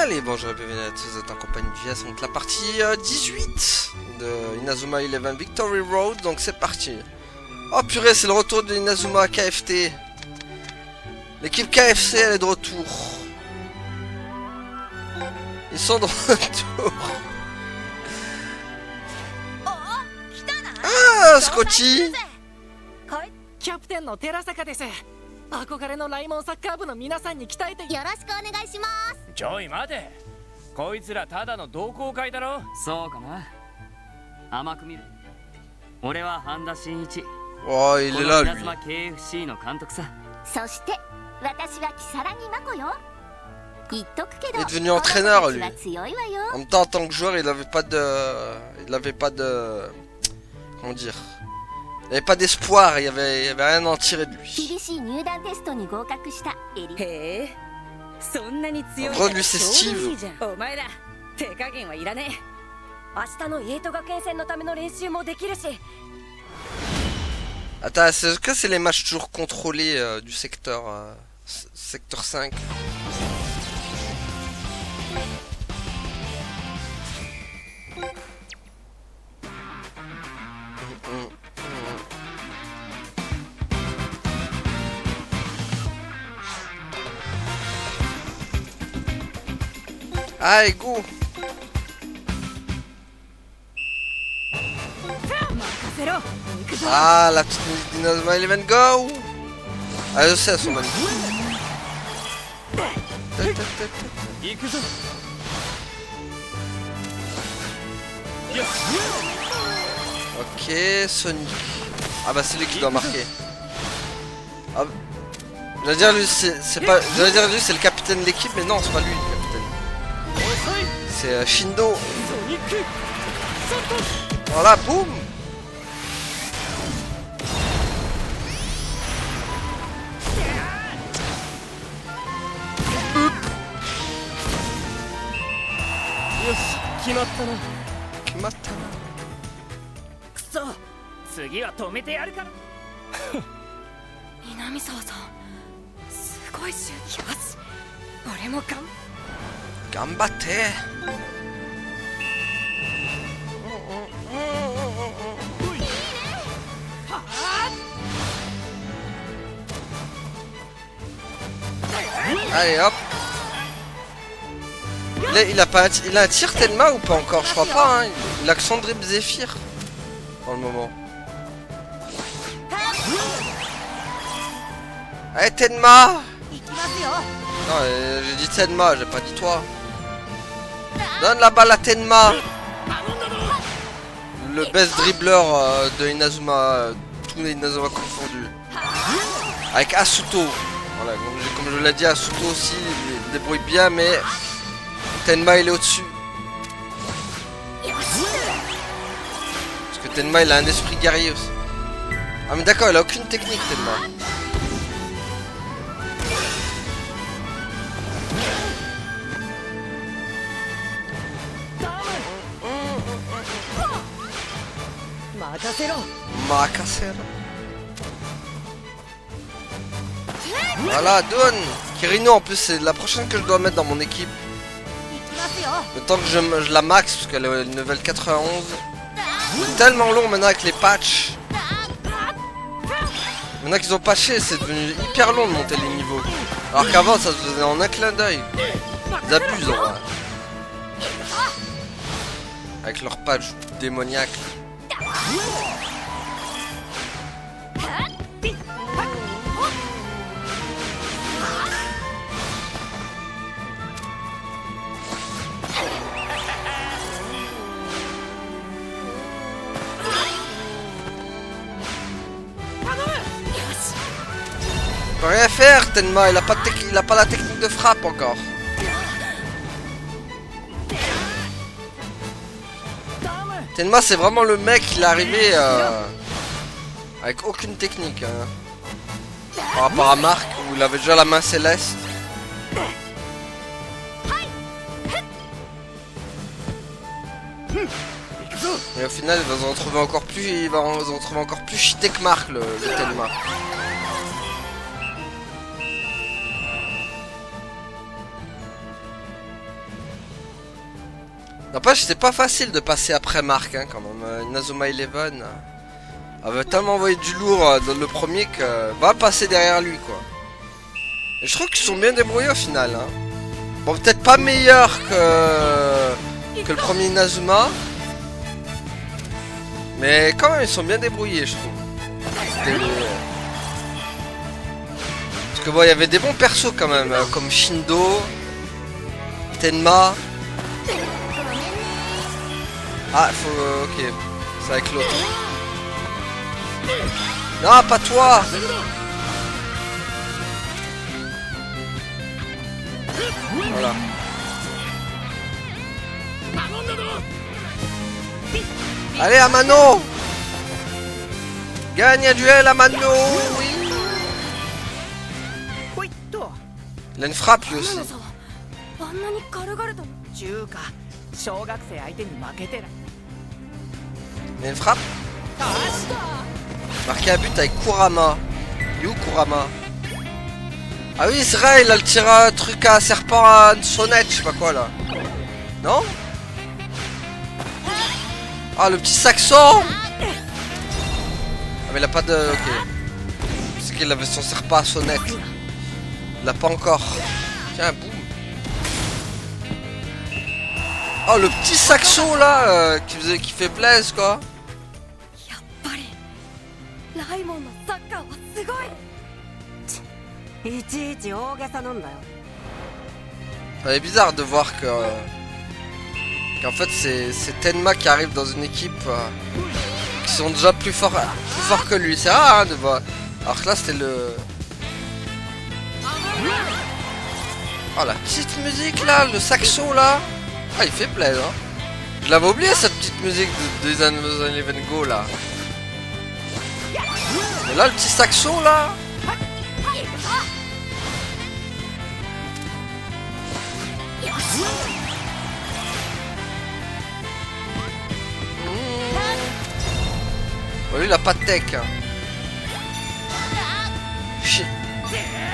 Allez, bonjour et bienvenue à tous, vous êtes en compagnie de VS, donc la partie 18 de Inazuma 11 Victory Road, donc c'est parti. Oh purée, c'est le retour de Inazuma KFT. L'équipe KFC, elle est de retour. Ils sont de retour. Ah, Scotty. キャプテンの寺坂です。憧れのライモンサッカー部の皆さんに期待でよろしくお願いします。ちょい待て。こいつらただの同好会だろ。そうかな。甘く見る。俺は半田真一。Oh, il est là, lui. KFC の監督さ。そして私は木更木真子よ。言っとくけど、 Il est devenu entraîneur, lui. 強いわよ。 En même temps, en tant que joueur, il avait pas de... Comment dire? Il n'y avait pas d'espoir, il y avait rien à en tirer de lui. 厳しい入団テストに合格したエリ。へえ、そんなに強い。 En gros, lui, c'est Steve. お前ら手加減はいらねえ。明日のイエイト学園戦のための練習もできるし。 Attends, est-ce que c'est les matchs toujours contrôlés du secteur, secteur 5? Allez, go! Ah, la petite musique d'Inazuma 11, go! Ah, je sais, elles sont magnifiques. Ok, Sonic. Ah bah c'est lui qui doit marquer. Ah, j'allais dire lui c'est pas. J'allais dire lui c'est le capitaine de l'équipe, mais non c'est pas lui le capitaine. C'est Shindo. Voilà, boum. Kimata. くそ。次は止めてやるから。南沢さん、すごいシュート。よし、俺も頑張って。Allez hop. Il a un tir Tenma ou pas encore? Je crois pas, hein. Il a que son dribble Zephyr pour le moment. Allez Tenma. Non, j'ai dit Tenma, j'ai pas dit toi. Donne la balle à Tenma. Le best dribbler de Inazuma, tous les Inazuma confondus. Avec Asuto. Voilà, comme je l'ai dit, Asuto aussi, il débrouille bien, mais Tenma il est au-dessus. Parce que Tenma il a un esprit guerrier aussi. Ah mais d'accord, il a aucune technique Tenma. Makasero. Voilà, donne. Kirino en plus c'est la prochaine que je dois mettre dans mon équipe. Le temps que je la max parce qu'elle est level 91. C'est tellement long maintenant avec les patchs. Maintenant qu'ils ont patché, c'est devenu hyper long de monter les niveaux. Alors qu'avant ça se faisait en un clin d'œil. Ils abusent en vrai. Avec leur patch démoniaque. Il peut rien faire Tenma, il a pas la technique de frappe encore. Tenma c'est vraiment le mec, il est arrivé avec aucune technique hein. Par rapport à Marc où il avait déjà la main céleste. Et au final il va se retrouver encore plus, cheaté que Marc le Tenma. N'empêche, c'était pas facile de passer après Marc, hein, quand même. Inazuma Eleven avait tellement envoyé du lourd dans le premier que va passer derrière lui, quoi. Et je trouve qu'ils sont bien débrouillés au final. Hein. Bon, peut-être pas meilleur que le premier Inazuma. Mais quand même, ils sont bien débrouillés, je trouve. Parce que bon, il y avait des bons persos quand même, comme Shindo, Tenma. Ah, faut... ok, c'est avec l'autre. Non, pas toi. Voilà. Allez, Amano. Gagne un duel, Amano. Oui. ほいっと Il a une frappe lui aussi. あんなに軽々と中華小学生相手に負けてら Il a une frappe. Marqué un but avec Kurama. Il est où Kurama? Ah oui, c'est vrai, il a le tir à truc à serpent à sonnette, je sais pas quoi là. Non? Ah, le petit saxon! Ah, mais il a pas de... Ok. C'est qu'il avait son serpent à sonnette. Il l'a pas encore. Tiens, boum. Oh, le petit saxon là, qui fait plaisir quoi. やっぱりライモンのサッカーはすごいいちいち大げさなんだよ C'est bizarre de voir que qu'en fait c'est Tenma qui arrive dans une équipe qui sont déjà plus forts que lui. C'est rare hein, de voir. Alors que là c'était le... Oh la petite musique là, le saxo là. Ah il fait plaisir hein. Je l'avais oublié cette petite musique de Inazuma Eleven Go là. Mais là le petit saxo là. Bon, lui il a pas de tech hein.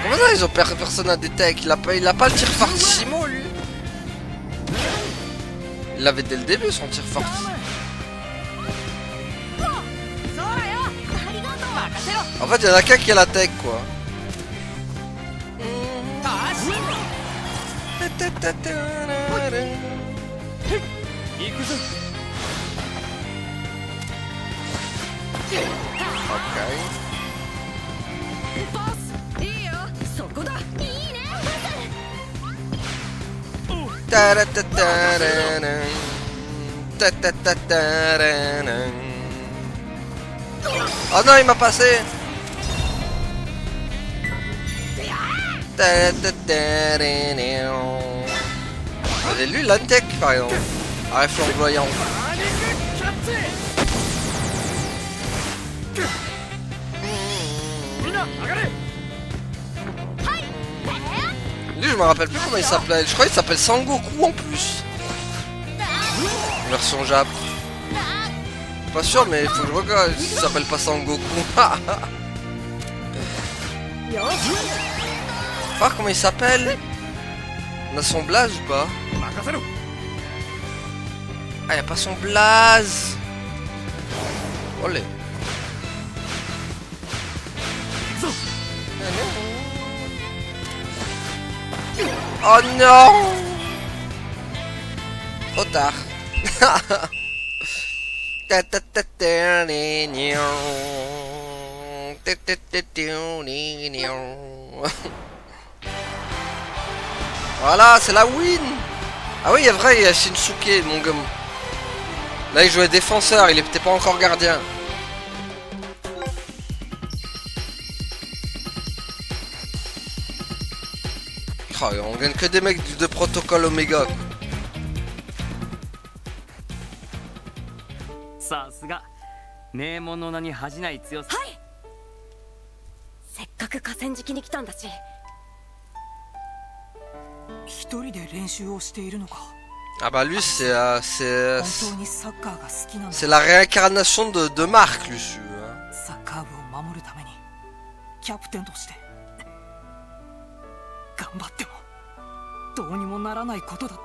Comment ça ils ont personne à des tech? Il a pas le tir fortissimo lui. Il l'avait dès le début son tir fortissimo. En fait il y en a qu'un qui a la tech quoi. Ok. いいよそこだいいね Oh non, il m'a passé. Et lui, l'antec par exemple. Arrête flamboyant. Lui, je me rappelle plus comment il s'appelait. Je crois qu'il s'appelle Sangoku en plus. Version Jap. Pas sûr, mais il faut que je regarde. Il s'appelle pas Sangoku. Voir comment il s'appelle. On a son blaze ou pas? Ah, y a pas son blaze. Olé. Oh non! Trop tard. Voilà, c'est la win. Ah oui, il est vrai, il y a Shinsuke, mon gomme. Là, il jouait défenseur, il était pas encore gardien. Oh, on gagne que des mecs de protocole Omega. さすが名門の名に恥じない強さ。はいせっかく河川敷に来たんだし一人で練習をしているのか Ah bah lui, c'est 本当にサッカーが好きなんだ c'est la réincarnation de Marc, lui. サッカー部を守るためにキャプテンとして頑張ってもどうにもならないことだ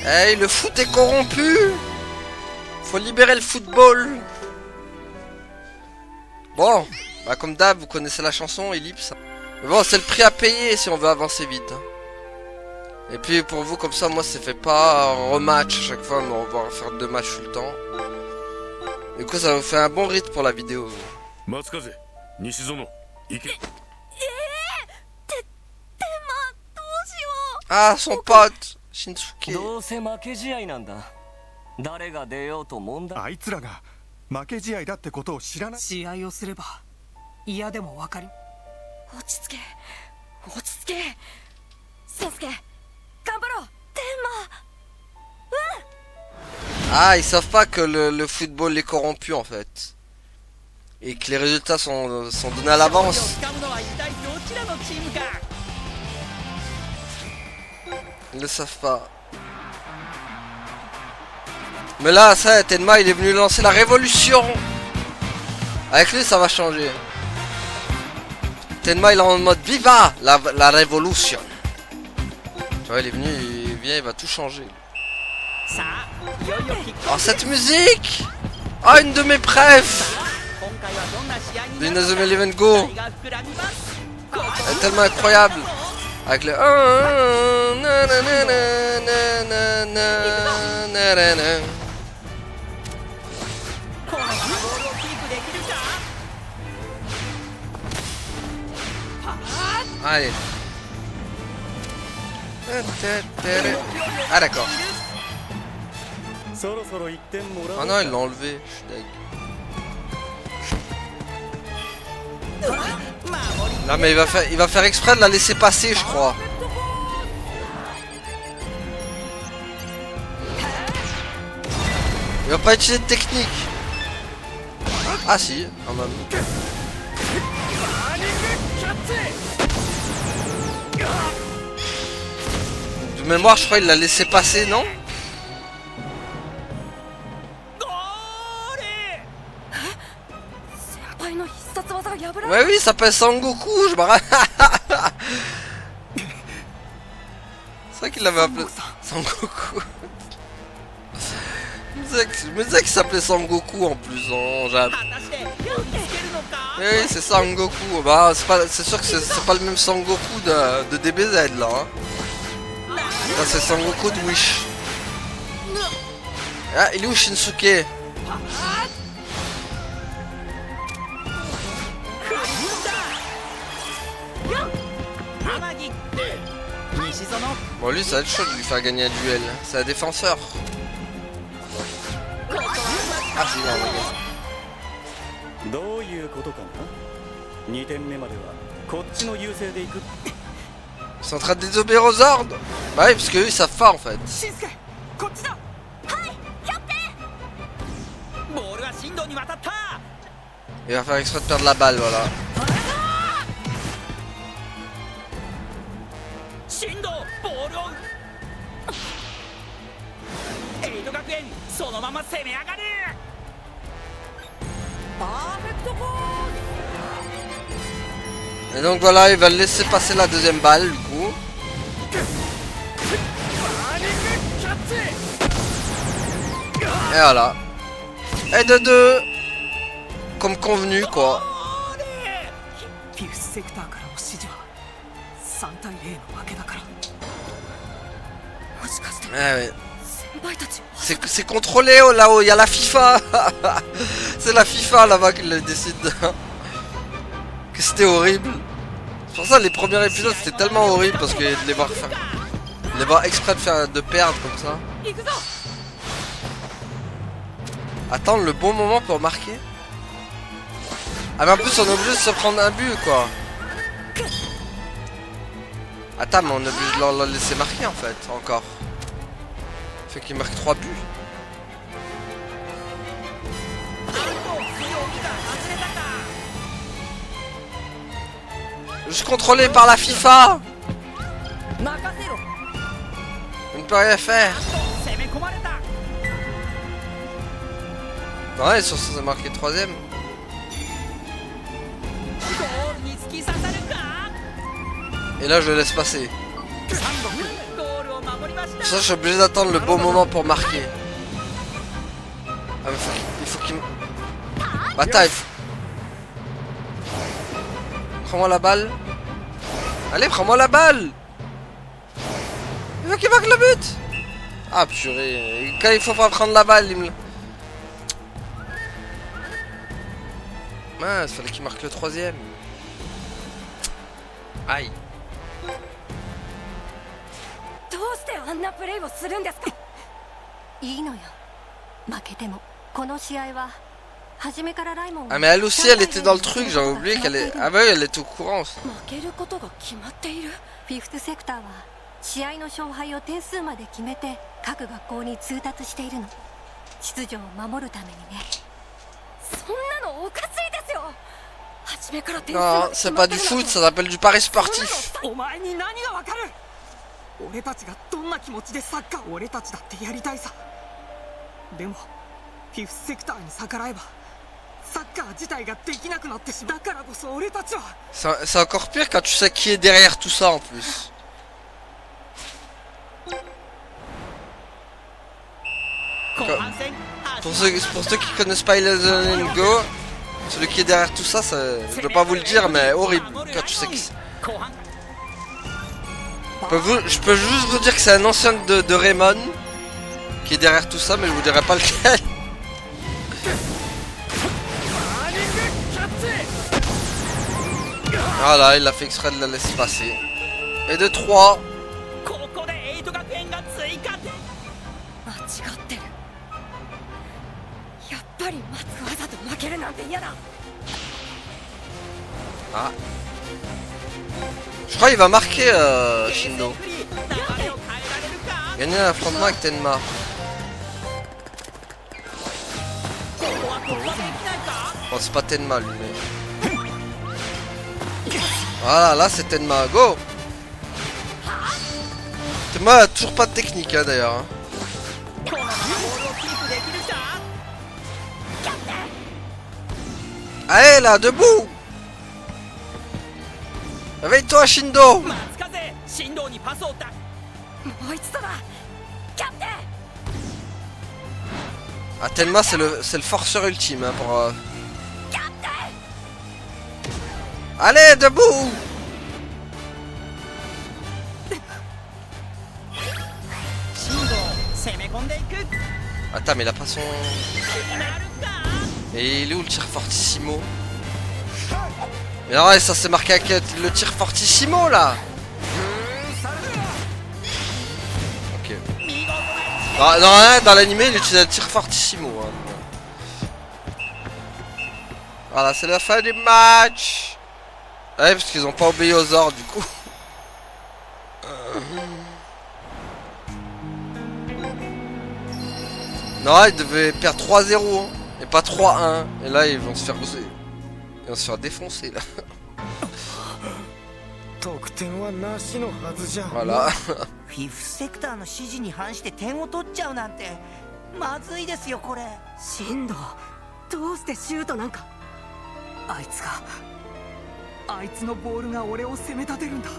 Hey, le foot est corrompu. Faut libérer le football. Bon, bah comme d'hab, vous connaissez la chanson, Ellipse. Mais bon, c'est le prix à payer si on veut avancer vite. Et puis pour vous, comme ça, moi, ça fait pas rematch à chaque fois, mais on va faire 2 matchs tout le temps. Du coup, ça vous fait un bon rythme pour la vidéo. Ah, son pote Shinsuke. どうせ負け試合なんだ。誰が出ようと問題。あいつらが負け試合だってことを知らない。試合をすれば嫌でもわかる。落ち着け落ち着けセンスケ頑張ろう天 Ah, ils savent pas que le football est corrompu en fait. Et que les résultats sont donnés à l'avance. 掴むのは一体どちらのチームか。 Ils le savent pas. Mais là, ça, Tenma, il est venu lancer la révolution. Avec lui, ça va changer. Tenma, il est en mode Viva la révolution. Tu vois, il est venu, il vient, il va tout changer. さあいよいよキック Oh, cette musique! Oh, une de mes préfs! 今回はどんな試合に De なるの Inazuma か Eleven Go! 期待が膨らみます。 Elle est tellement incroyable! Avec le... Allez. このボールをキープできるか。 Ah d'accord. そろそろ1点もらおう Ah non, il l'a enlevé. Je suis deg. Non mais il va faire exprès de la laisser passer, je crois. Il va pas utiliser de technique. Ah si, quand même. De mémoire, je crois qu'il l'a laissé passer, non? ゴール。先輩の必殺技が破られ Ouais, oui, il s'appelle Sangoku, je me rappelle. C'est vrai qu'il l'avait appelé Sangoku. Je me disais qu'il s'appelait Sangoku en plus, en Jap. 果たして追いつけるのか。 Oui, c'est Sangoku. Bah, c'est sûr que c'est pas le même Sangoku de DBZ là. Hein. Là, c'est Sangoku de Wish. Ah, il est où Shinsuke? Bon, lui, ça va être chaud de lui faire gagner un duel. C'est un défenseur. Ah, si, non, regarde. どういうことかな。2点目まではこっちの優勢でいく。 Ils sont en train de désobéir aux ordres. Bah oui, parce qu'eux, ils savent pas en fait. しんすけこっちだ。ボールは進藤に渡った。 Il va faire exprès de perdre la balle, voilà. 進藤ボールをエイド学園そのまま攻め上がる。パーフェクトコー Et donc voilà, il va laisser passer la deuxième balle du coup. Et voilà. Et de 2. Comme convenu quoi. フィフスセクターからの指示は3対0の負けだから。もしかして Ouais, ouais. 先輩たち C'est contrôlé oh, là-haut, il y a la FIFA. C'est la FIFA là-bas qui le décide. Que c'était horrible. C'est pour ça les premiers épisodes c'était tellement horrible parce que de les voir faire... De les voir exprès de perdre comme ça. 行くぞ Attendre le bon moment pour marquer. Ah mais en plus on est obligé de se prendre un but quoi. Attends mais on est obligé de leur laisser marquer en fait encore. Fait qu'il marque 3 buts. Juste contrôlé par la FIFA. 任せろ。 On ne peut rien faire. 攻め込まれた。 Ouais ils sont censés marquer 3ème. ゴールに突き刺さるか。 Et là je le laisse passer. ゴールを守り Ça, je suis obligé d'attendre le bon moment pour marquer. Ah, mais il faut qu'il... Bataille. Prends-moi la balle. Allez, prends-moi la balle. Il veut qu'il marque le but. Ah, purée. Quand il faut pas prendre la balle, il me... Mince, fallait qu'il marque le troisième. Aïe. どうしてあんなプレーをするんですか。いいのよ。負けてもこの試合は初めからライモン。 Ah mais elle aussi elle était dans le truc, j'avais oublié qu'elle est... Ah bah oui, elle était au courant. 負けることが決まっている。フィフスセクターは試合の勝敗を点数まで決めて各学校に通達しているの。秩序を守るためにね。そんなのおかしいですよ。初めから点数 Non, c'est pas du foot, ça s'appelle du pari sportif. お前に何がわかる。俺たちがどんな気持ちでサッカー、俺たちだってやりたいさ。でもフィフスセクターに逆らえばサッカー自体ができなくなってしまう。だからこそ俺たちは。C'est encore pire quand tu sais qui est derrière tout ça en plus. Pour ceux qui connaissent pas Eleven Go, celui qui est derrière tout ça, je vais pas vous le dire, mais horrible quand tu sais qui c'est. Je peux juste vous dire que c'est un ancien de Raymond qui est derrière tout ça, mais je vous dirai pas lequel. Voilà, il a fait exprès de la laisser passer. Et de 3. ここでエイト学園が追加点。間違ってる。やっぱり待つわざと負けるなんて嫌だ。 Ah. Je crois qu'il va marquer Shindo. Gagner l'affrontement avec Tenma. Bon, c'est pas Tenma lui, mais... Voilà, là c'est Tenma. Go! Tenma a toujours pas de technique, hein, d'ailleurs. Hein. Allez là, debout! Réveille-toi, Shindo! 松風、振動にパスをだ。もう一度だ。キャプテン。 Ah, Tenma c'est le forceur ultime hein, pour... Allez, debout! Attends, mais il a pas son... Et il est où le tir fortissimo? Mais non, ça c'est marqué avec le tir fortissimo là! Ok. Non, non, dans l'animé il utilise le tir fortissimo. Hein. Voilà, c'est la fin du match! Ouais, parce qu'ils ont pas obéi aux ordres du coup. Non, ils devaient perdre 3-0 hein, et pas 3-1. Et là, ils vont se faire défoncer là. Voilà. フィフスセクターの指示に反して点を取っちゃうなんてまずいですよこれ。振動、どうしてシュートなんか。あいつのボールが俺を攻め立てるんだ。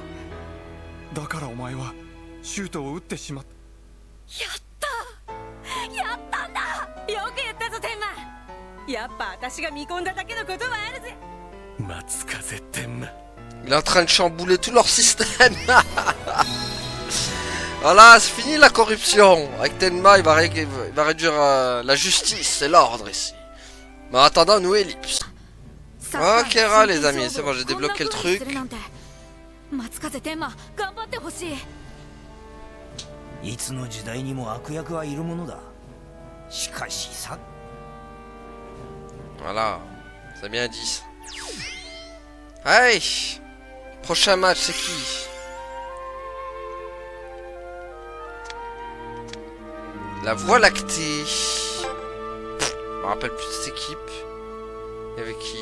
だからお前はシュートを打ってしまった。やったんだ。よく言ったぞ天馬。やっぱ私が見込んだだけのことはあるぜ。松風天馬。 Il est en train de chambouler tout leur système. Voilà, c'est fini la corruption. Avec Tenma, il va réduire la justice et l'ordre ici. Mais en attendant, nous ellipse. Ok, les amis, c'est bon, j'ai débloqué le truc. 松風天馬、頑張ってほしい。いつの時代にも悪役はいるものだ。しかしさ。 Voilà, c'est bien dit. Allez, prochain match, c'est qui? La Voie Lactée. Je me rappelle plus de cette équipe. Il y avait qui?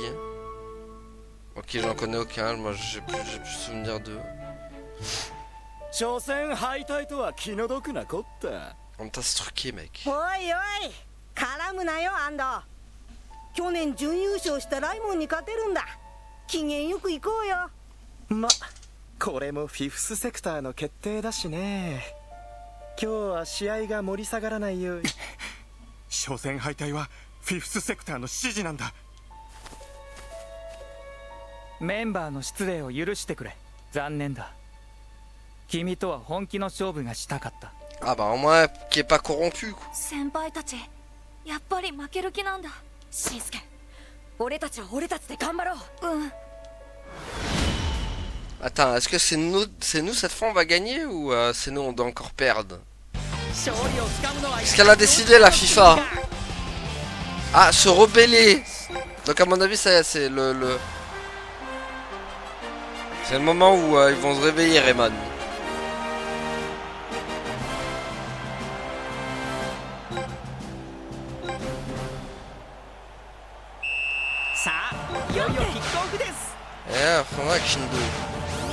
Ok, j'en connais aucun. Moi, j'ai plus souvenir d'eux. On t'a truqué, mec. おいおい、絡むなよアンド。去年準優勝したライモンに勝てるんだ。機嫌よく行こうよ。ま、これもフィフスセクターの決定だしね。今日は試合が盛り下がらないように。初戦敗退はフィフスセクターの指示なんだ。メンバーの失礼を許してくれ。残念だ。君とは本気の勝負がしたかった。Ah bah au moins qui est pas corrompu quoi. 先輩たちやっぱり負ける気なんだ。しんすけ、俺たちは俺たちで頑張ろう。うん。 Attends, est-ce que c'est nous cette fois on va gagner ou c'est nous on doit encore perdre? Qu'est-ce qu'elle a décidé la FIFA? Ah, se rebeller. Donc à mon avis ça c'est c'est le moment où ils vont se réveiller, Rayman. Eh, on va Shindo.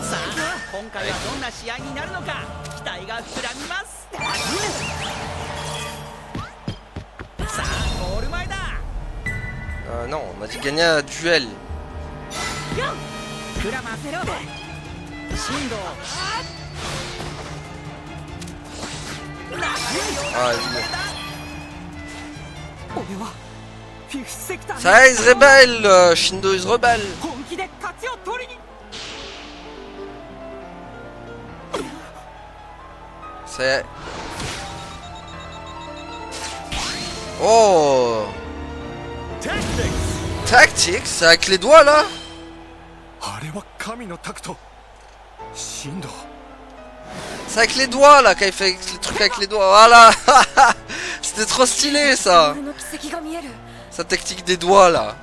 さあ今回はどんな試合になるのか期待が膨らみます。さあゴール前だ。Non, on a dit gagner un duel. 膨らませろ。進藤。Ah, il ça il se rebelle, Shindo il se rebelle. 本気で勝ちを取りに。 C'est... Oh, Tactics, c'est avec les doigts là. あれは神のタクト。進藤。 C'est avec les doigts là, quand il fait les trucs avec les doigts, voilà. C'était trop stylé ça. Sa technique des doigts là.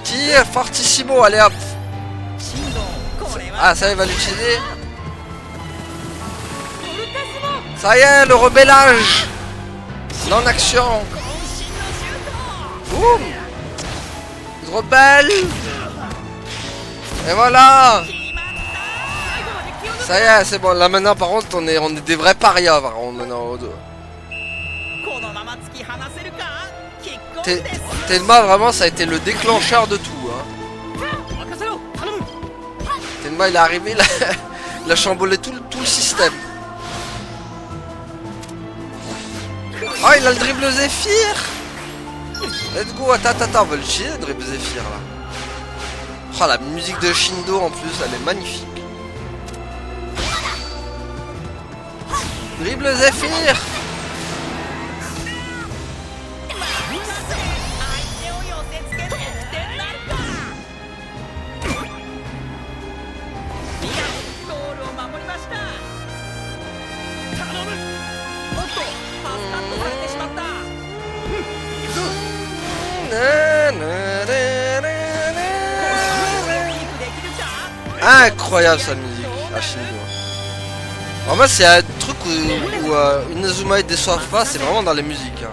Tire, fortissimo, allez hop. Ah ça il va l'utiliser. Ça y est, le rebellage. En action. Boum. Il se rebelle. Et voilà. Ça y est, c'est bon. Là maintenant par contre on est des vrais parias par contre maintenant. Tenma vraiment ça a été le déclencheur de tout hein. Tenma il est arrivé, il a chamboulé tout le système. Oh il a le dribble Zephyr. Let's go, attends, on va l'utiliser le dribble Zephyr là. Oh la musique de Shindo en plus, elle est magnifique. Dribble Zephyr. Incroyable sa musique à Shindo. En fait c'est un truc où Inazuma ne déçoivent pas, c'est vraiment dans les musiques hein.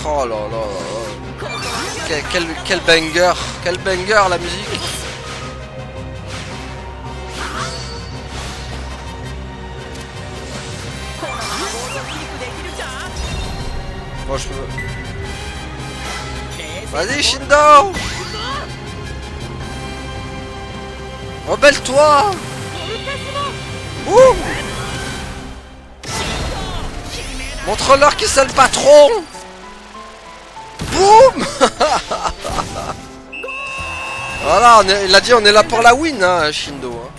Oh là là, quel banger la musique. Bon je peux... Vas-y Shindo. Rebelle-toi. Ouh. Montre-leur qui c'est le patron. Boum. Voilà, il a dit on est là pour la win hein, Shindo hein.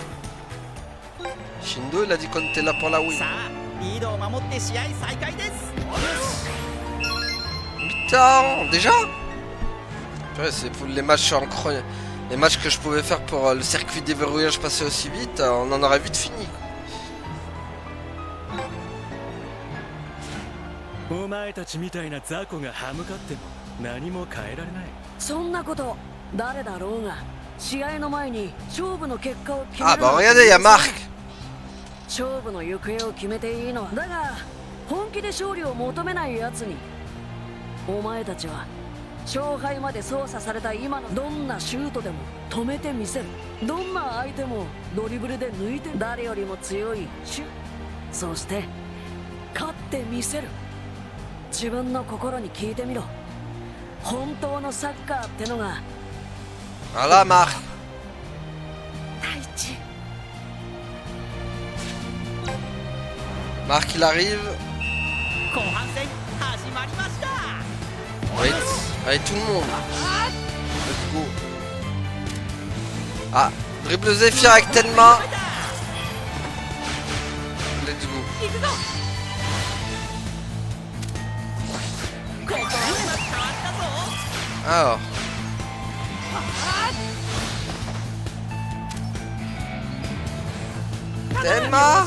Shindo il a dit qu'on était là pour la win. Mi-temps déjà. C'est pour les matchs incroyables. Les matchs que je pouvais faire pour le circuit déverrouillage passé aussi vite, on en aurait vite fini. お前たちみたいな雑魚が歯向かっても何も変えられない。そんなこと誰だろうが試合の前に勝負の結果を決める。 Ah bah regardez, il y a Marc. 勝負の行方を決めていいのはだが本気で勝利を求めないやつにお前たちは勝敗まで操作された今のどんなシュートでも止めてみせる。どんな相手もドリブルで抜いて誰よりも強いシュそして勝ってみせる。自分の心に聞いてみろ。本当のサッカーってのが Voilà Marc. 太一 Marc il arrive. Allez, allez tout le monde. Let's go. Ah, dribble Zephyr avec Tenma. Let's go. Alors. Tenma.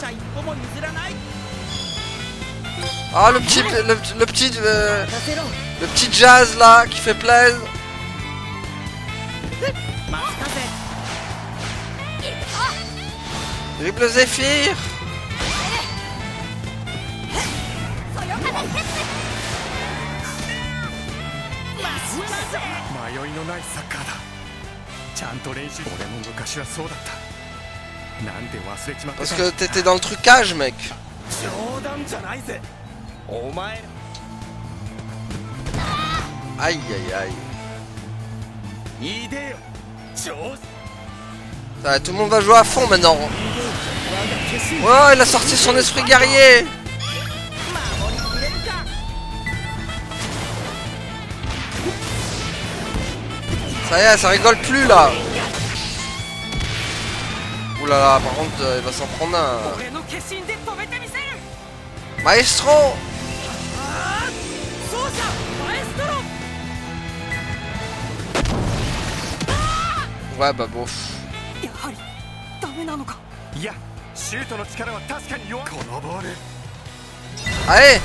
Ah le petit jazz là qui fait plaisir. Dribble Zephyr. Parce que t'étais dans le trucage, mec. Aïe aïe aïe. Ça va, tout le monde va jouer à fond maintenant. Oh, il a sorti son esprit guerrier. Ça y est, ça rigole plus là. Ouh là là, par contre, il va s'en prendre un. Maestro. Ouais, bah bof. Allez.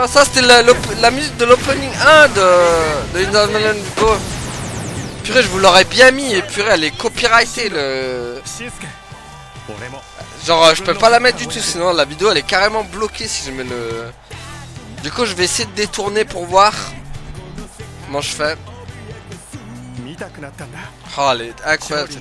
Ça c'était la musique de l'opening 1 de Inazuma Go. Purée, je vous l'aurais bien mis, et purée, elle est copyrightée le. Genre je peux pas la mettre du tout, sinon la vidéo elle est carrément bloquée si je mets le. Du coup je vais essayer de détourner pour voir comment je fais. Oh elle est incroyable.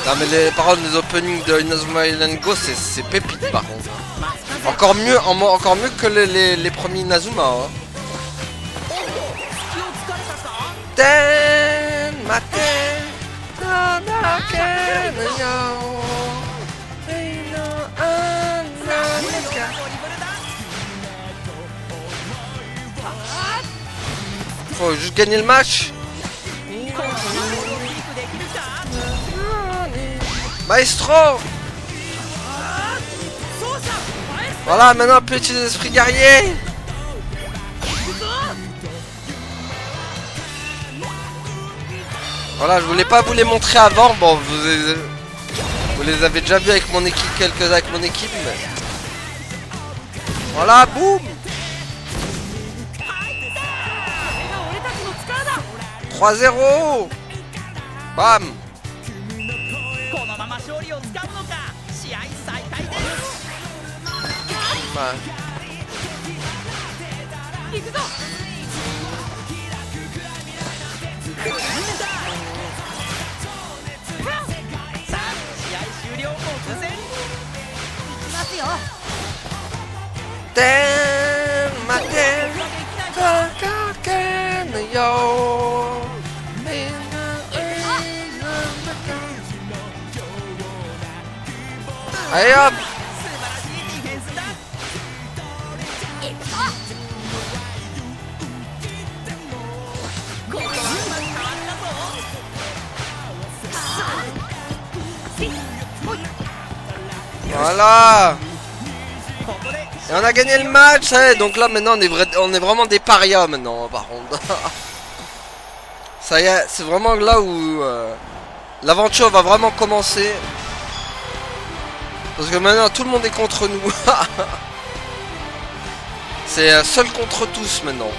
Non mais les paroles des openings de Inazuma Eleven Go c'est pépite par contre. Encore mieux que les premiers Inazuma. Hein. Faut juste gagner le match. Maestro. Voilà, maintenant un petit esprit guerrier. Voilà, je voulais pas vous les montrer avant. Bon, vous les avez déjà vus avec mon équipe, quelques-uns avec mon équipe. Mais... Voilà, boum. 3-0. Bam. Ouais. Allez hop. Voilà. Et on a gagné le match, hein. Donc là maintenant on est vraiment des parias maintenant par contre. Ça y est, c'est vraiment là où l'aventure va vraiment commencer. Parce que maintenant tout le monde est contre nous. C'est seul contre tous maintenant.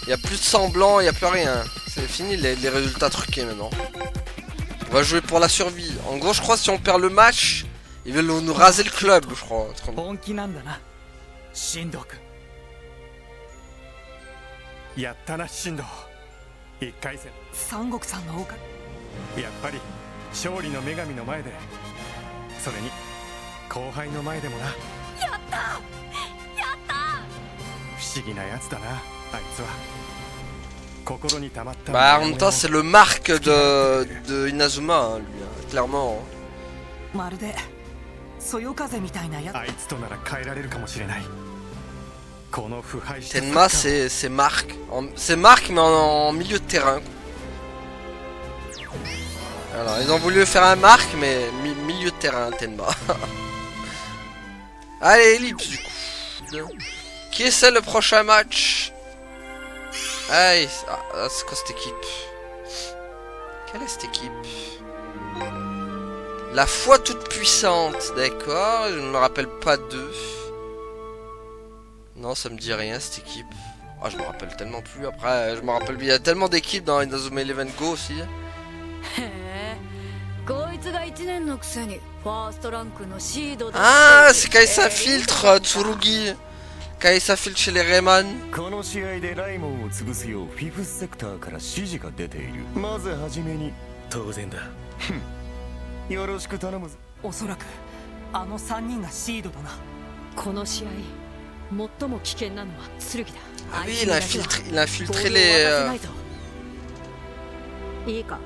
Il n'y a plus de semblant, il n'y a plus rien. C'est fini les résultats truqués maintenant. On va jouer pour la survie. En gros je crois que si on perd le match, ils veulent nous raser le club je crois. それに後輩の前でもな。やったやった不思議なやつだな、あいつは。心に溜まった。 Bah, en même temps, c'est le marque de Inazuma, hein, lui, hein, clairement. まるでそよ風みたいなやつ。あいつとなら変えられるかもしれない。この腐敗した。 Tenma, c'est Marc. C'est Marc, mais en milieu de terrain. Alors, ils ont voulu faire un Marc, mais milieu de terrain, Tenma. Allez, Ellipse, du coup. Qui c'est le prochain match? Allez, c'est quoi cette équipe? Quelle est cette équipe? La foi toute puissante, d'accord. Je ne me rappelle pas d'eux. Non, ça me dit rien cette équipe. Ah, je me rappelle tellement plus. Après, je me rappelle, il y a tellement d'équipes dans Inazuma Eleven Go aussi. Ah, c'est quand il s'infiltre, Tsurugi. Quand il s'infiltre chez les Rayman. この試合でライモンを潰すようフィフスセクターから指示が出ている。まずはじめに当然だ。よろしく頼むぞ。おそらくあの3人がシードだな。この試合最も危険なのは剣だ。 Ah oui, il a infiltré les... いいか、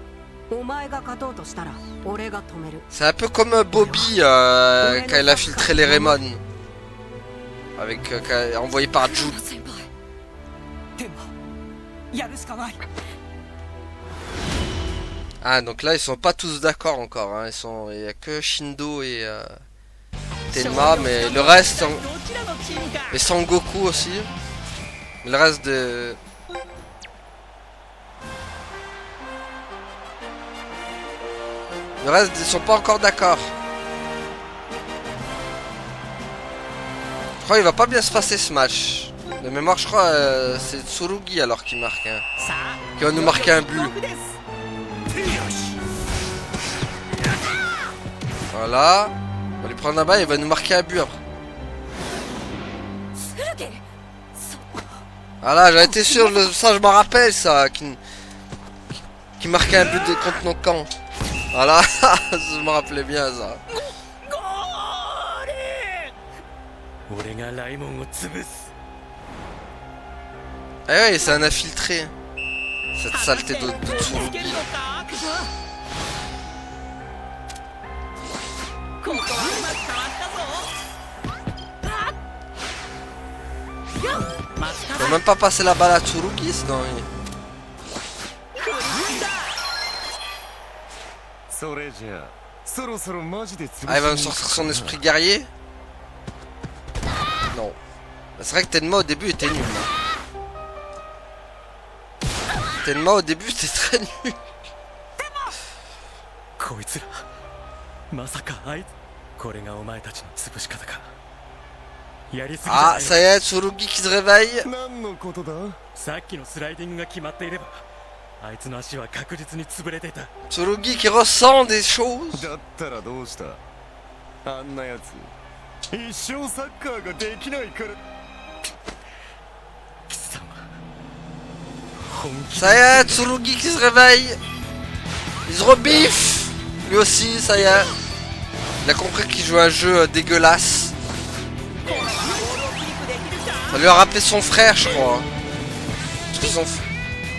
お前が勝とうとしたら俺が止める。 C'est un peu comme Bobby quand il a filtré les Rayman. Avec envoyé par Jude. 天馬、やるしかない。 Ah, donc là ils sont pas tous d'accord encore, hein. Il y a que Shindo et Tenma, mais le reste et Sangoku aussi. Le reste de... Le reste ils sont pas encore d'accord. Je crois qu'il va pas bien se passer ce match. De mémoire je crois c'est Tsurugi alors qui marque, hein. Qui va nous marquer un but. Voilà. On va lui prendre la balle et il va nous marquer un but après. Voilà, j'avais été sûr, ça je m'en rappelle ça, qui marquait un but contre nos camps. Voilà, je me rappelais bien ça. Eh ouais, c'est un infiltré. Cette saleté de Tsurugi. Il faut même pas passer la balle à Tsurugi, sinon il... Ah, il va me sortir son esprit guerrier? Non. C'est vrai que Tenma au début était nul. Tenma au début c'était très nul. Ah, ça y est, Tsurugi qui se réveille. Tsurugi qui ressent des choses. Ça y est, Tsurugi qui se réveille. Il se rebiffe. Lui aussi, ça y est. Il a compris qu'il joue un jeu dégueulasse. Ça lui a rappelé son frère, je crois.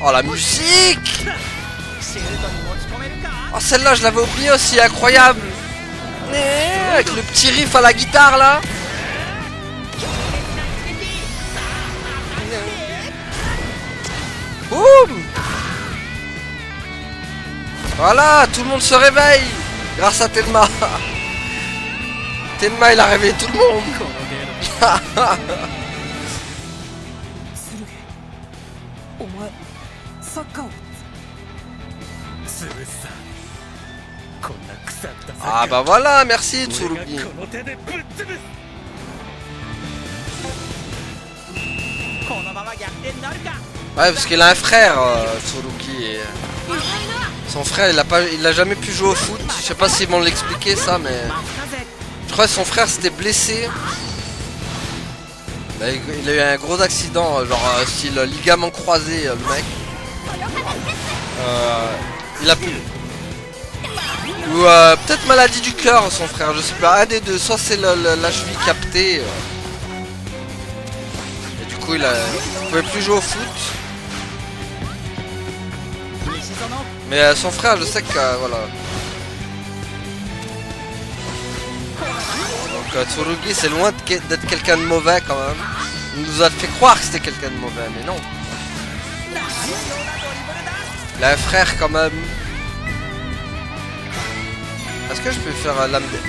Oh, la musique! Oh, celle-là, je l'avais oublié aussi, incroyable! Avec le petit riff à la guitare, là. Boum! Voilà, tout le monde se réveille grâce à Tenma. Tenma, il a réveillé tout le monde. Ah bah voilà, merci Tsurugi. Ouais, parce qu'il a un frère, Tsurugi. Et... son frère, il a jamais pu jouer au foot. Je sais pas s'ils vont l'expliquer ça, mais je crois que son frère s'était blessé. Il a eu un gros accident, genre style ligament croisé, le mec. Il a pu. Ou peut-être maladie du cœur, son frère, je sais pas, un des deux. Soit c'est la cheville captée. Et du coup, il pouvait plus jouer au foot. Mais son frère, je sais que voilà. Donc Tsurugi, c'est loin d'être quelqu'un de mauvais quand même. Il nous a fait croire que c'était quelqu'un de mauvais, mais non. Il a un frère quand même. Est-ce que je peux faire l'âme de...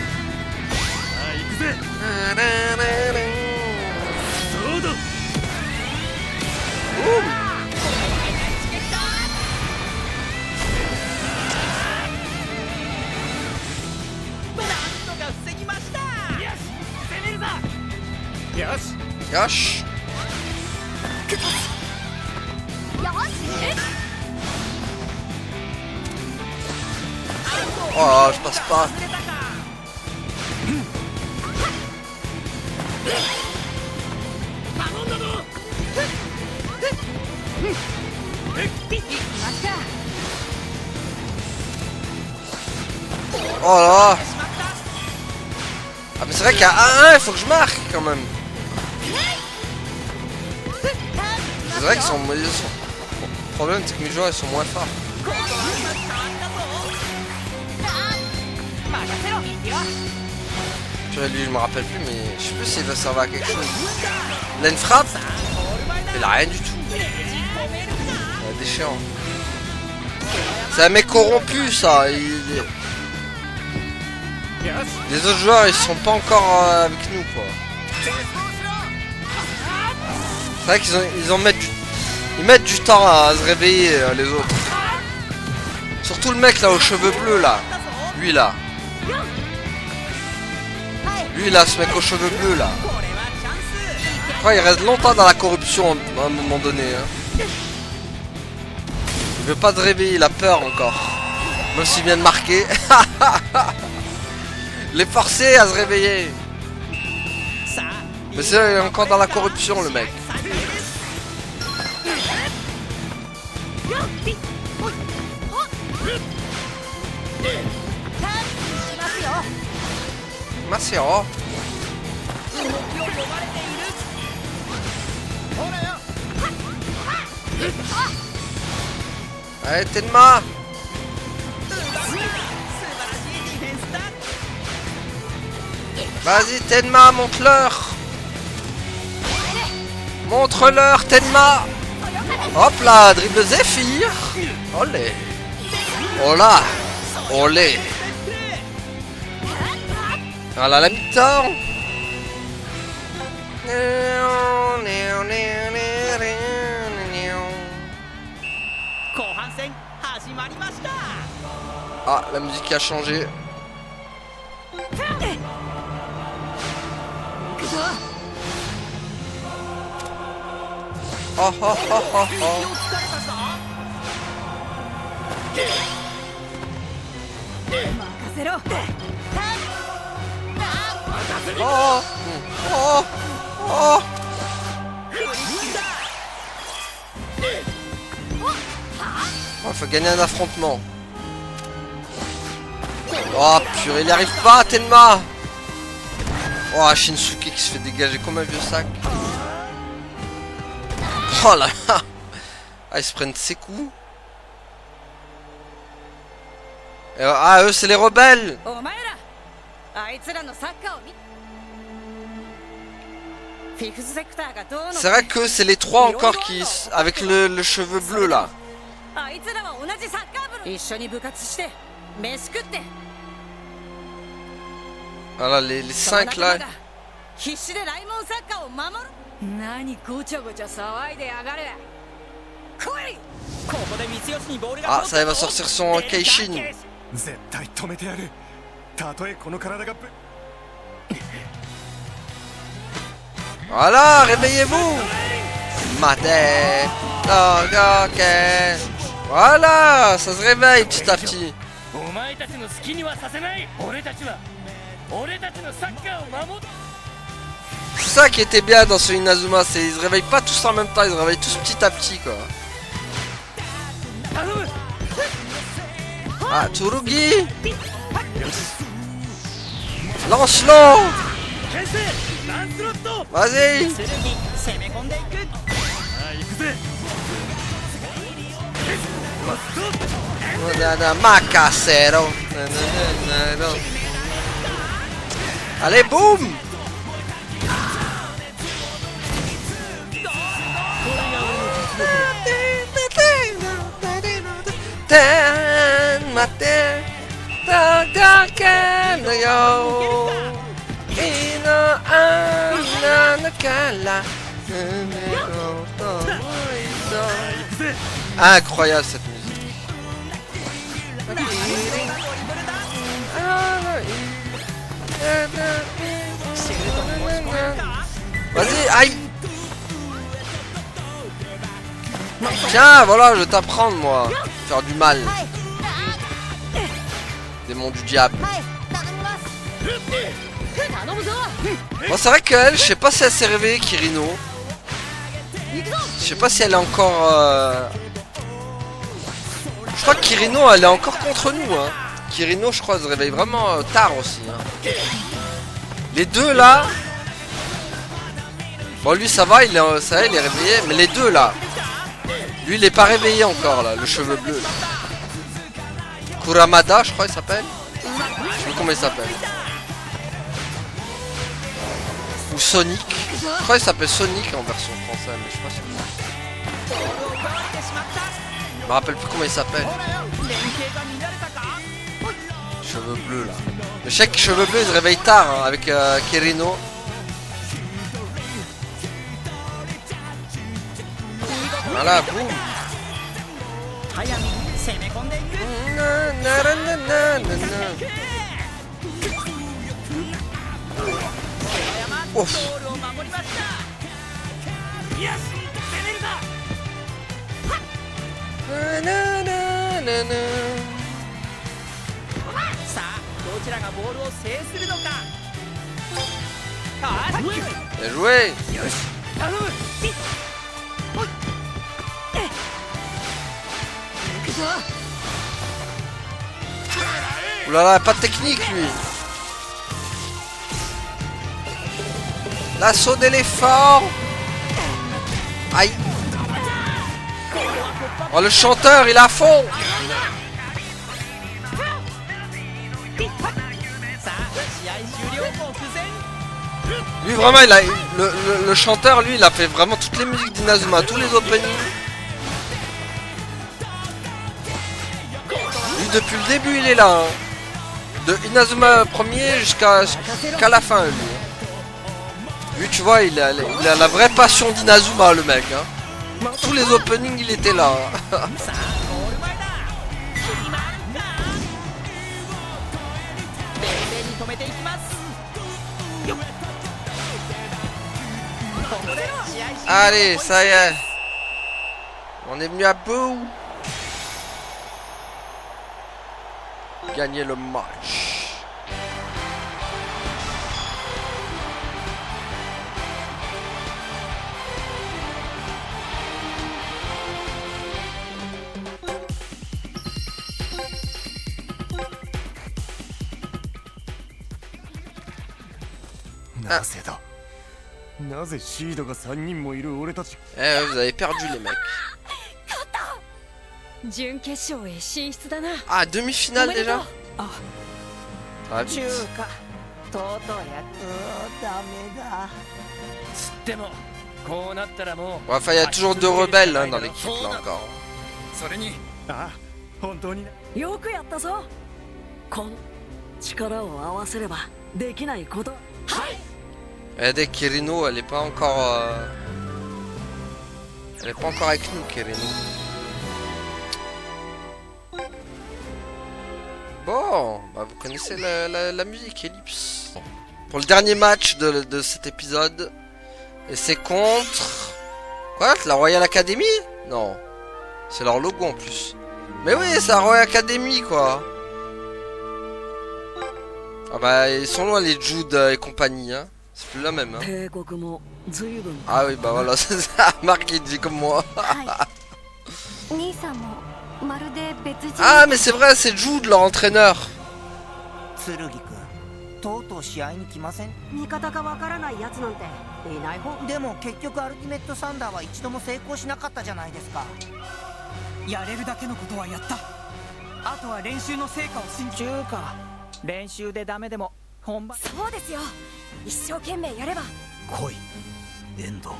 Yosh. Oh, je passe pas. Oh là. Ah mais c'est vrai qu'à 1-1 il faut que je marque quand même. C'est vrai qu'ils sont... Le problème c'est que mes joueurs ils sont moins forts. Lui je me rappelle plus mais je sais plus s'il va servir à quelque chose. Il a une frappe. Il a rien du tout. Déchirant. C'est un mec corrompu ça. Les autres joueurs ils sont pas encore avec nous quoi. C'est vrai qu'ils ils mettent du temps à se réveiller les autres. Surtout le mec là aux cheveux bleus là. Lui là. Lui là, ce mec aux cheveux bleus là. Je crois qu'il reste longtemps dans la corruption à un moment donné. Hein. Il veut pas se réveiller, il a peur encore. Même s'il vient de marquer. Il est forcé à se réveiller. Mais c'est il est encore dans la corruption le mec. Merci, oh. Allez, Tenma. Vas-y, Tenma, montre-leur. Montre-leur, Tenma. Hop là, dribble Zephyr. Olé. Oh là. Olé. Voilà la mi-temps. Ah, la musique a changé. Oh oh oh oh oh. Oh oh oh. Oh, faut gagner un affrontement. Oh purée, il n'y arrive pas, Tenma. Oh, Shinsuke qui se fait dégager comme un vieux sac. Oh là là. Ah, ils se prennent ses coups. Et, ah, eux, c'est les rebelles. C'est vrai que c'est les trois encore qui... Avec le cheveu bleu là. Voilà, les 5 là. Ah, ça va sortir son Keishin. Voilà, réveillez-vous. Mate. Voilà, ça se réveille petit à petit. C'est ça qui était bien dans ce Inazuma, c'est ils se réveillent pas tous en même temps, ils se réveillent tous petit à petit quoi. Ah, Tsurugi. Lance-le. Vas-y. Macassero. Allez, boum. Incroyable cette musique. Vas-y, aïe. Tiens, voilà, je vais t'apprendre moi. Faire du mal. Démon du diable. Bon, c'est vrai qu'elle, je sais pas si elle s'est réveillée, Kirino. Je sais pas si elle est encore... Je crois que Kirino, elle est encore contre nous. Hein. Kirino, je crois, elle se réveille vraiment tard aussi. Hein. Les deux là... Bon, lui, ça va, il est réveillé. Mais les deux là... Lui, il est pas réveillé encore, là, le cheveu bleu. Là. Kuramada, je crois, il s'appelle. Je sais plus comment il s'appelle. Ou Sonic. Je crois qu'il s'appelle Sonic en version française, mais je sais pas si je me rappelle plus comment il s'appelle. Cheveux bleus, là. Mais je sais que cheveux bleus, il se réveille tard, hein, avec Kirino. Voilà, boum. Ouf. Bien joué. Oulala, pas de technique lui. L'assaut d'éléphant. Aïe. Oh, le chanteur, il est à fond. Lui vraiment, il a le chanteur, lui, il a fait vraiment toutes les musiques d'Inazuma, tous les openings. Lui, depuis le début, il est là. Hein. De Inazuma premier jusqu'à la fin, lui. Lui, tu vois, il a la vraie passion d'Inazuma, le mec. Hein. Tous les openings, il était là. Hein. Allez, ça y est. On est venu à bout. Gagner le match. Ah. Vous avez perdu les mecs. Ah, demi-finale déjà. Ah, vite. Ouais, enfin, il y a toujours deux rebelles hein, dans l'équipe là encore. Regardez, Kirino, elle est pas encore... Elle est pas encore avec nous, Kirino. Bon, bah vous connaissez la musique, Ellipse. Pour le dernier match de cet épisode. Et c'est contre... Quoi? La Royal Academy? Non. C'est leur logo en plus. Mais oui, c'est la Royal Academy, quoi. Ah bah, ils sont loin, les Jude et compagnie, hein. C'est plus la même, hein. Ah oui, bah voilà, c'est ça. Marc, il dit comme moi. まるで別人。 Ah mais c'est vrai, c'est Jude leur entraîneur. 剣君とうとう試合に来ません。味方かわからないやつなんていない方。でも結局アルティメットサンダーは一度も成功しなかったじゃないですか。やれるだけのことはやった。あとは練習の成果を信じるか。練習でダメでも本番。そうですよ、一生懸命やれば。来い遠藤。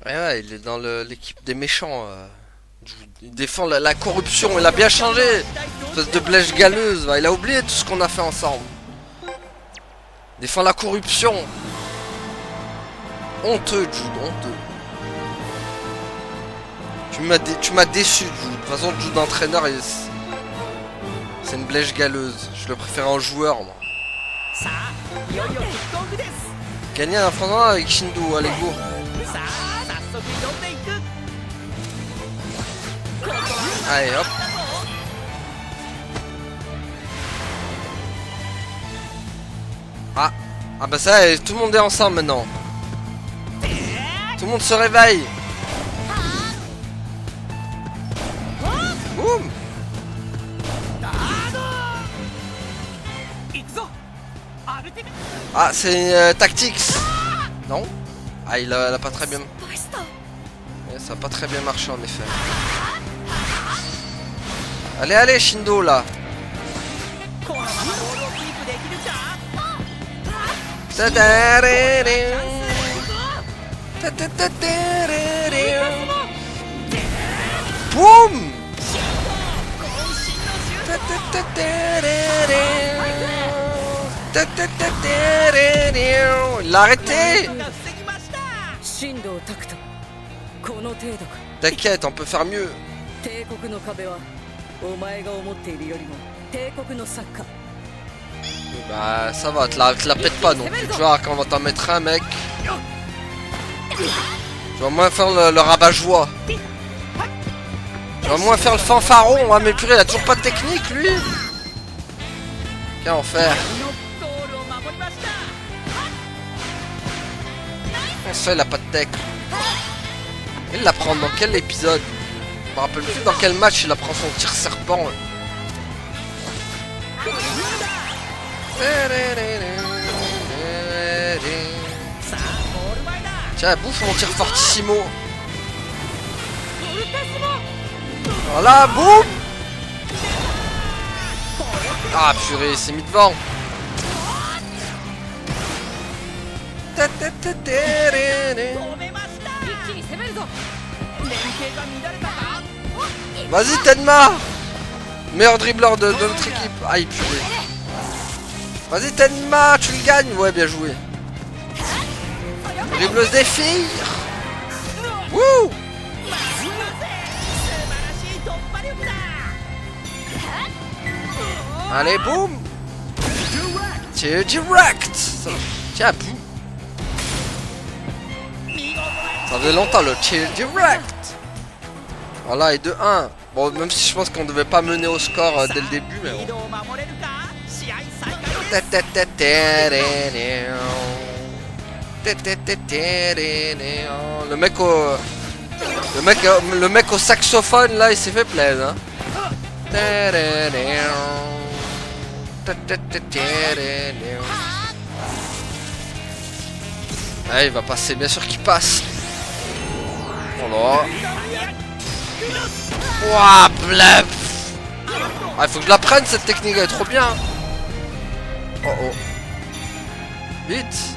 Ouais, il est dans l'équipe des méchants. Il défend la corruption, il a bien changé. Espèce de blèche galeuse, il a oublié tout ce qu'on a fait ensemble. Il défend la corruption. Honteux, Jude, honteux. Tu m'as déçu, Jude. De toute façon, Jude d'entraîneur, c'est une blèche galeuse. Je le préfère en joueur, moi. Gagner un affrontement avec Shindo, allez go. Allez hop. Ah bah ça, tout le monde est ensemble maintenant. Tout le monde se réveille. Boum. Ah c'est Tactics. Non. Ah il a pas très bien. Ça a pas très bien marché en effet. Allez, allez, Shindo là. Boum. Il l'a arrêté. T'inquiète, on peut faire mieux. Bah ça va, te la pète pas non plus. Tu vois, quand on va t'en mettre un mec, tu vas moins faire le rabat-joie. Tu vas moins faire le fanfaron. Ah mais purée, il a toujours pas de technique lui. Qu'est-ce qu'on fait? On se fait, il a pas de tech. Il la prend dans quel épisode? Je me rappelle plus dans quel match il apprend son tir serpent. Tiens, bouffe mon tir fortissimo. Voilà, boum. Ah purée, c'est mis devant. Vas-y Tenma. Meilleur dribbleur de notre équipe. Aïe purée. Vas-y Tenma, tu le gagnes. Ouais, bien joué. Dribbleuse des filles. Wouh. Allez, boum. Tiens, direct. Tiens, boum. Ça faisait longtemps le chill direct. Voilà, et de 1. Bon, même si je pense qu'on devait pas mener au score dès le début, mais bon. Le mec au saxophone là, il s'est fait plaisir. Ah, il va passer, bien sûr qu'il passe. Voilà. Ouah, blef. Ah, il faut que je la prenne cette technique, elle est trop bien. Oh oh. Vite.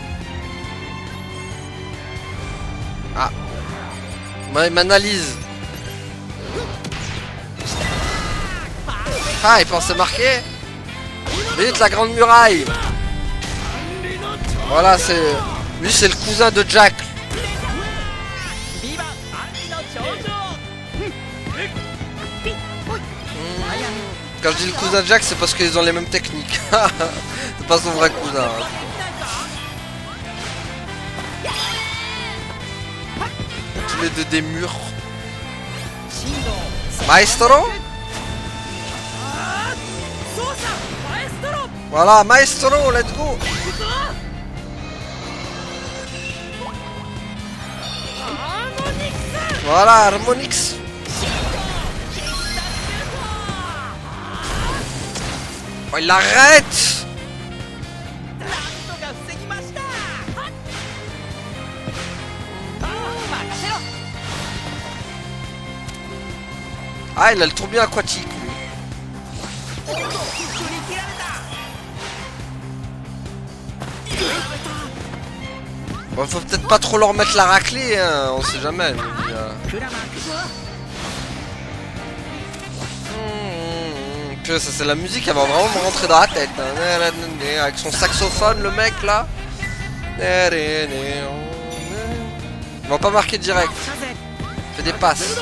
Ah. Il m'analyse. Ah, il pensait marquer. Vite, la grande muraille. Voilà, c'est... Lui, c'est le cousin de Jack. Quand je dis le cousin de Jack, c'est parce qu'ils ont les mêmes techniques. C'est pas son vrai cousin. Tous les deux des murs. Maestro. Voilà, Maestro, let's go. Voilà, Harmonix. Oh, il l'arrête. Ah, il a le tourbillon aquatique, lui. Bon, faut peut-être pas trop leur mettre la raclée, hein, on sait jamais. Ça c'est la musique, elle va vraiment me rentrer dans la tête. Hein. Avec son saxophone, le mec là. Ils vont pas marquer direct. Fait des passes.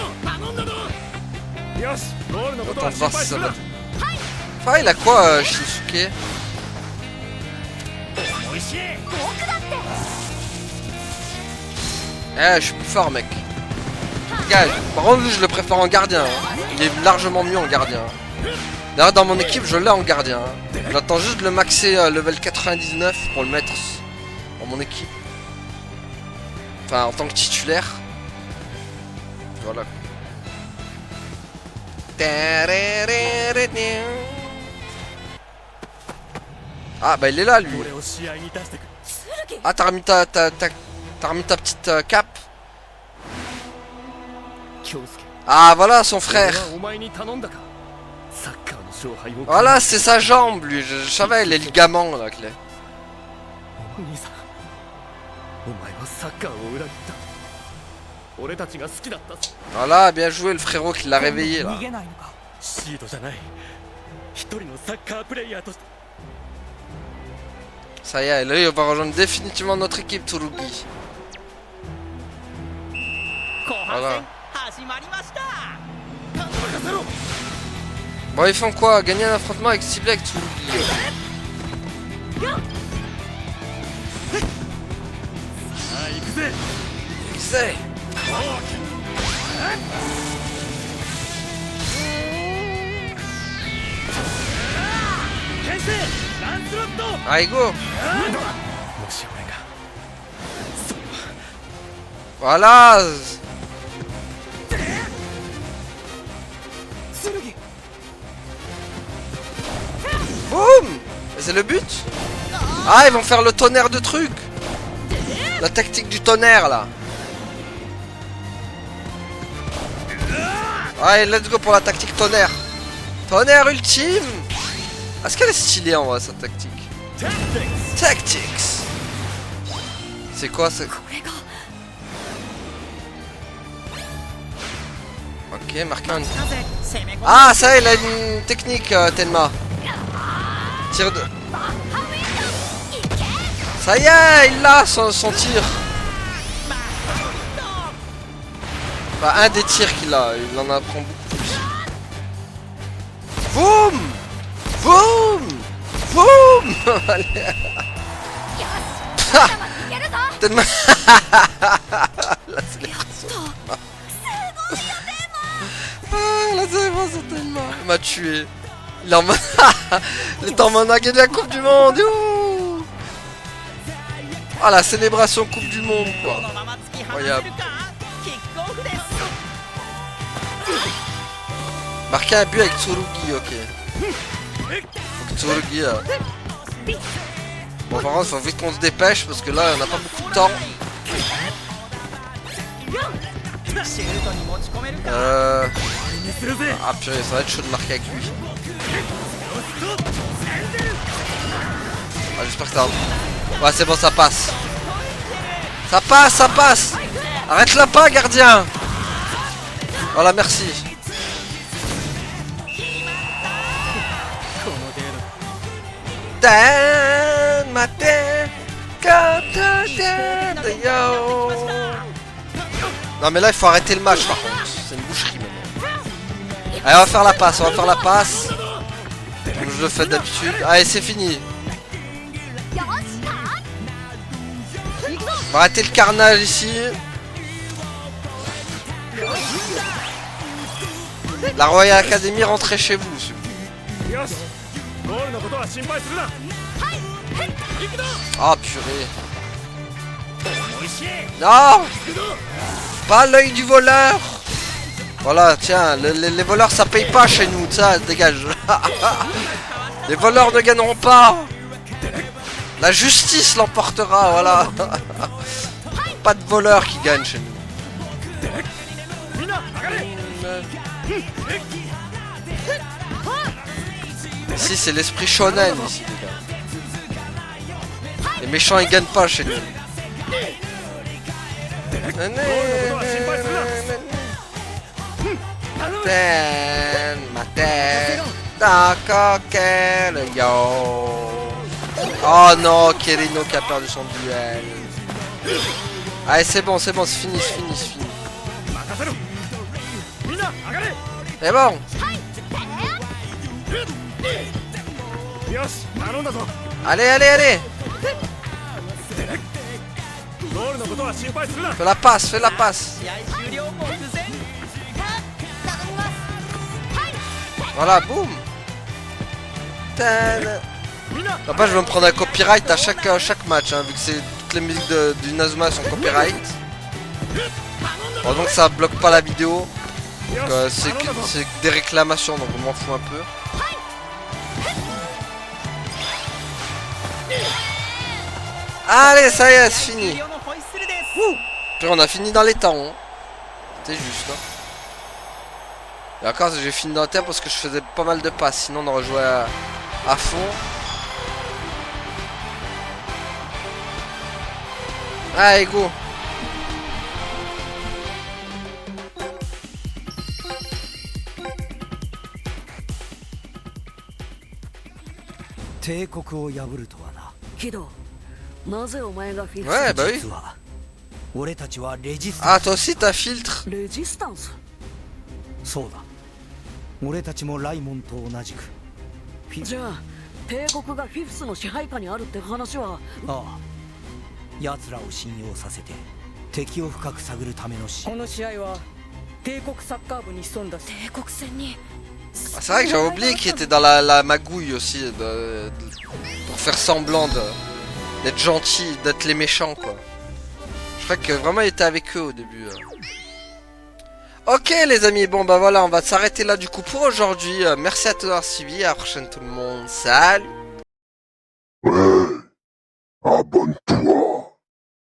Attends, voir si ça va. Enfin, il a quoi, Shinsuke? Eh, je suis plus fort, mec. Gars, par contre, lui, je le préfère en gardien. Hein. Il est largement mieux en gardien. D'ailleurs, dans mon équipe, je l'ai en gardien. Hein. J'attends juste de le maxer level 99 pour le mettre dans mon équipe. Enfin, en tant que titulaire. Voilà. Ah, bah il est là, lui. Ah, t'as remis ta petite cape. Ah, voilà son frère. Voilà, c'est sa jambe, lui. Je savais, les ligaments, là, clé. Voilà, bien joué, le frérot qui l'a réveillé, là. Ça y est, là, il va rejoindre définitivement notre équipe, Tsurugi. Voilà. Bon, ils font quoi? Gagner un affrontement avec ciblé avec Tsurugi. C'est. Allez, go. Voilà. Boum. C'est le but. Ah, ils vont faire le tonnerre de trucs. La tactique du tonnerre, là. Allez, let's go pour la tactique tonnerre. Tonnerre ultime. Est-ce qu'elle est stylée en vrai, cette tactique? Tactics. C'est quoi ça? Ok, marqué un... Ah, ça, il a une technique, Tenma. Tire de... Ça y est, il l'a, son tir. Enfin, un des tirs qu'il a, il en apprend beaucoup plus. Boum! Boum! Boum! Tellement... La célébration. La célébration tellement... Il m'a tué. Il est en mode... Il est en mode à gagner la Coupe du Monde. Youhou! Ah, la célébration Coupe du Monde, quoi. Incroyable. Marquer un but avec Tsurugi, ok. Faut que Tsurugi... Bon, par contre, faut vite qu'on se dépêche parce que là, on n'a pas beaucoup de temps. Ah purée, ça va être chaud de marquer avec lui. Ah, j'espère que ça... Ouais, c'est bon, ça passe. Ça passe, ça passe. Arrête-la pas, gardien. Voilà, merci. Non mais là il faut arrêter le match par contre, c'est une boucherie maintenant. Allez, on va faire la passe, on va faire la passe. Comme je le fais d'habitude. Allez, c'est fini. On va arrêter le carnage ici. La Royal Academy, rentrez chez vous. Ah purée. Non. Pas l'œil du voleur. Voilà, tiens, les voleurs ça paye pas chez nous, ça, dégage. Les voleurs ne gagneront pas. La justice l'emportera, voilà. Pas de voleurs qui gagnent chez nous. Ici c'est l'esprit shonen ici, les gars. Les méchants ils gagnent pas chez nous. Oh non, Kirino qui a perdu son duel. Allez, c'est bon, c'est fini, c'est fini. C'est bon. Allez. Fais la passe. Voilà, boum. Après, je vais me prendre un copyright à chaque match, hein, vu que toutes les musiques du Inazuma sont copyright. Bon, donc ça bloque pas la vidéo. C'est des réclamations, donc on m'en fout un peu. Allez, ça y est, c'est fini. Puis on a fini dans les temps. Hein. C'était juste. Hein. Et encore, j'ai fini dans le temps parce que je faisais pas mal de passes. Sinon, on aurait joué à fond. Allez, go. Ouais, bah oui. Ah, toi aussi t'as filtre. Résistance. そうだ俺たちもライモンと同じくじゃあ帝国がフィフスの支配下にあるって話はああ奴らを信用させて敵を深く探るためのこの試合は帝国サッカー部に潜んだ帝国戦に Ah, c'est vrai que j'avais oublié qu'il était dans la magouille aussi pour faire semblant d'être gentil, d'être les méchants quoi. Je crois que vraiment il était avec eux au début. Ok les amis, bon bah voilà, on va s'arrêter là du coup pour aujourd'hui. Merci à tous d'avoir suivi, à la prochaine tout le monde, salut. Ouais, abonne-toi.